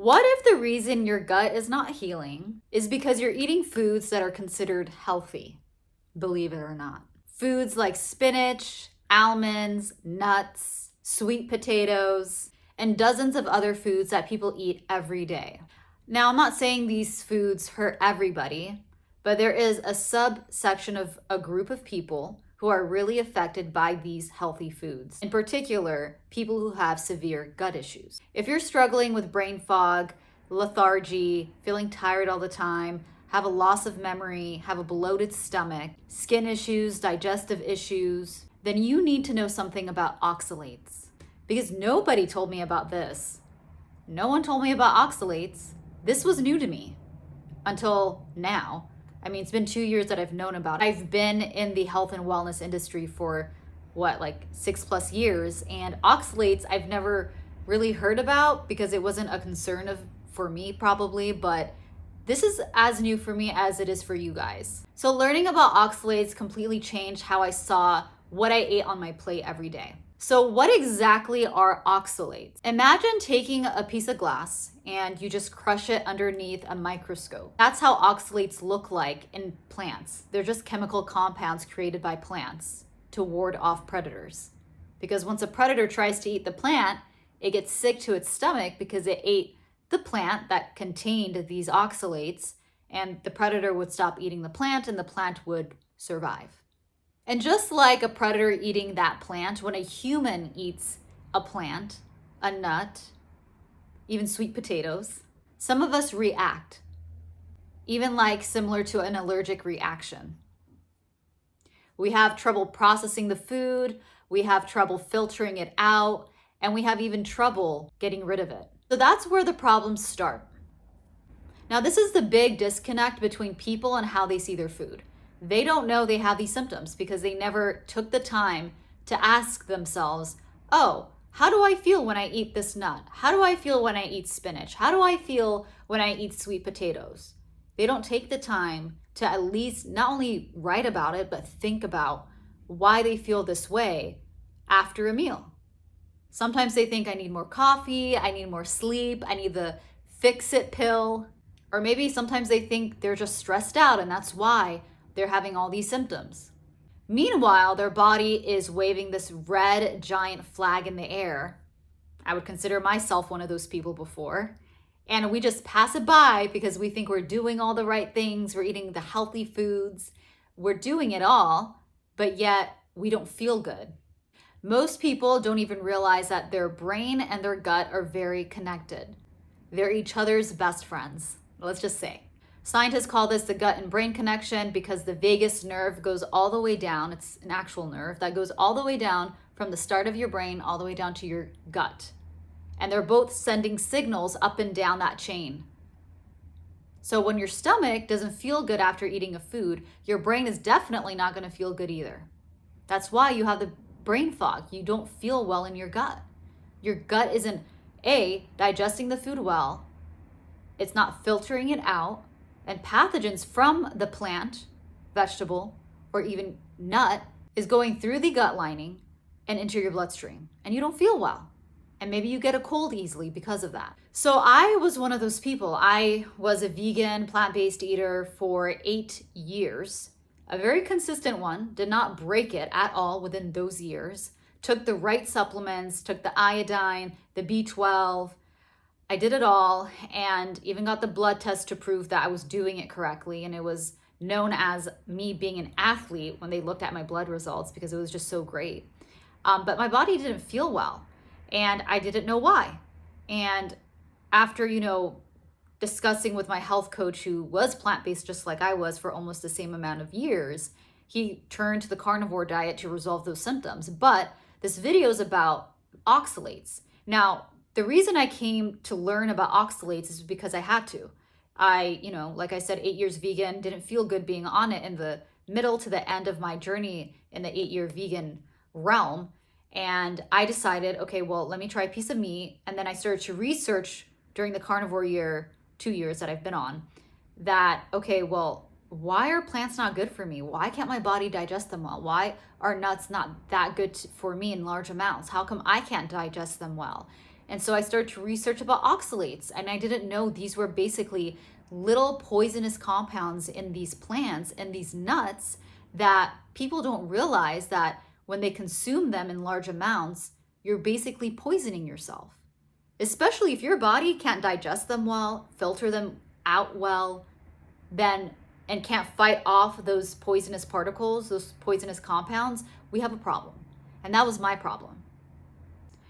What if the reason your gut is not healing is because you're eating foods that are considered healthy? Believe it or not. Foods like spinach, almonds, nuts, sweet potatoes, and dozens of other foods that people eat every day. Now, I'm not saying these foods hurt everybody, but there is a subsection of a group of people who are really affected by these healthy foods. In particular, people who have severe gut issues. If you're struggling with brain fog, lethargy, feeling tired all the time, have a loss of memory, have a bloated stomach, skin issues, digestive issues, then you need to know something about oxalates. Because nobody told me about this. No one told me about oxalates. This was new to me until now. I mean, it's been 2 years that I've known about it. I've been in the health and wellness industry for like 6+ years, and oxalates I've never really heard about because it wasn't a concern for me probably, but this is as new for me as it is for you guys. So learning about oxalates completely changed how I saw what I ate on my plate every day. So what exactly are oxalates? Imagine taking a piece of glass and you just crush it underneath a microscope. That's how oxalates look like in plants. They're just chemical compounds created by plants to ward off predators. Because once a predator tries to eat the plant, it gets sick to its stomach because it ate the plant that contained these oxalates, and the predator would stop eating the plant and the plant would survive. And just like a predator eating that plant, when a human eats a plant, a nut, even sweet potatoes, some of us react, even like similar to an allergic reaction. We have trouble processing the food, we have trouble filtering it out, and we have even trouble getting rid of it. So that's where the problems start. Now, this is the big disconnect between people and how they see their food. They don't know they have these symptoms because they never took the time to ask themselves, oh, how do I feel when I eat this nut? How do I feel when I eat spinach? How do I feel when I eat sweet potatoes? They don't take the time to at least not only write about it, but think about why they feel this way after a meal. Sometimes they think I need more coffee, I need more sleep, I need the fix-it pill. Or maybe sometimes they think they're just stressed out and that's why they're having all these symptoms. Meanwhile, their body is waving this red giant flag in the air. I would consider myself one of those people before. And we just pass it by because we think we're doing all the right things. We're eating the healthy foods. We're doing it all, but yet we don't feel good. Most people don't even realize that their brain and their gut are very connected. They're each other's best friends, let's just say. Scientists call this the gut and brain connection because the vagus nerve goes all the way down. It's an actual nerve that goes all the way down from the start of your brain all the way down to your gut. And they're both sending signals up and down that chain. So when your stomach doesn't feel good after eating a food, your brain is definitely not going to feel good either. That's why you have the brain fog. You don't feel well in your gut. Your gut isn't digesting the food well. It's not filtering it out. And pathogens from the plant, vegetable, or even nut is going through the gut lining and into your bloodstream. And you don't feel well. And maybe you get a cold easily because of that. So I was one of those people. I was a vegan, plant-based eater for 8 years. A very consistent one, did not break it at all within those years. Took the right supplements, took the iodine, the B12, I did it all, and even got the blood test to prove that I was doing it correctly. And it was known as me being an athlete when they looked at my blood results because it was just so great. But my body didn't feel well, and I didn't know why. And after, discussing with my health coach, who was plant-based just like I was for almost the same amount of years, he turned to the carnivore diet to resolve those symptoms. But this video is about oxalates. Now, the reason I came to learn about oxalates is because I had to. I, like I said, 8 years vegan, didn't feel good being on it in the middle to the end of my journey in the 8-year vegan realm. And I decided, okay, well, let me try a piece of meat. And then I started to research during the carnivore 2 years that I've been on, that, okay, well, why are plants not good for me? Why can't my body digest them well? Why are nuts not that good for me in large amounts? How come I can't digest them well? And so I started to research about oxalates, and I didn't know these were basically little poisonous compounds in these plants and these nuts that people don't realize that when they consume them in large amounts, you're basically poisoning yourself. Especially if your body can't digest them well, filter them out well, and can't fight off those poisonous particles, those poisonous compounds, we have a problem. And that was my problem.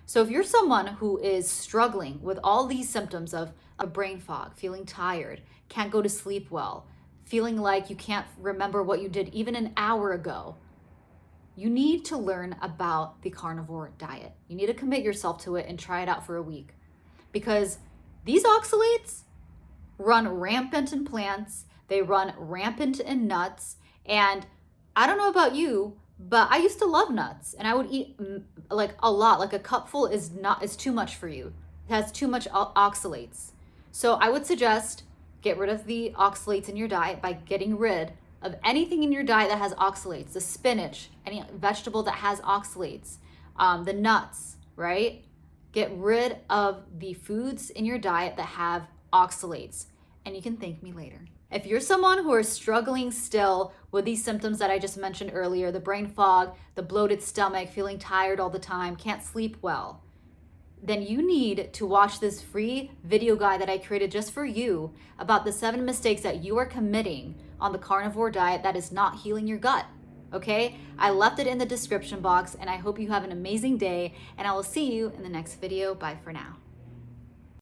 So if you're someone who is struggling with all these symptoms of a brain fog, feeling tired, can't go to sleep well, feeling like you can't remember what you did even an hour ago, you need to learn about the carnivore diet. You need to commit yourself to it and try it out for a week, because these oxalates run rampant in plants, they run rampant in nuts, and I don't know about you, but I used to love nuts, and I would eat like a lot. Like a cupful is too much for you. It has too much oxalates. So I would suggest get rid of the oxalates in your diet by getting rid of anything in your diet that has oxalates, the spinach, any vegetable that has oxalates, the nuts, right? Get rid of the foods in your diet that have oxalates, and you can thank me later. If you're someone who is struggling still with these symptoms that I just mentioned earlier, the brain fog, the bloated stomach, feeling tired all the time, can't sleep well, then you need to watch this free video guide that I created just for you about the 7 mistakes that you are committing on the carnivore diet that is not healing your gut. Okay? I left it in the description box, and I hope you have an amazing day, and I will see you in the next video. Bye for now.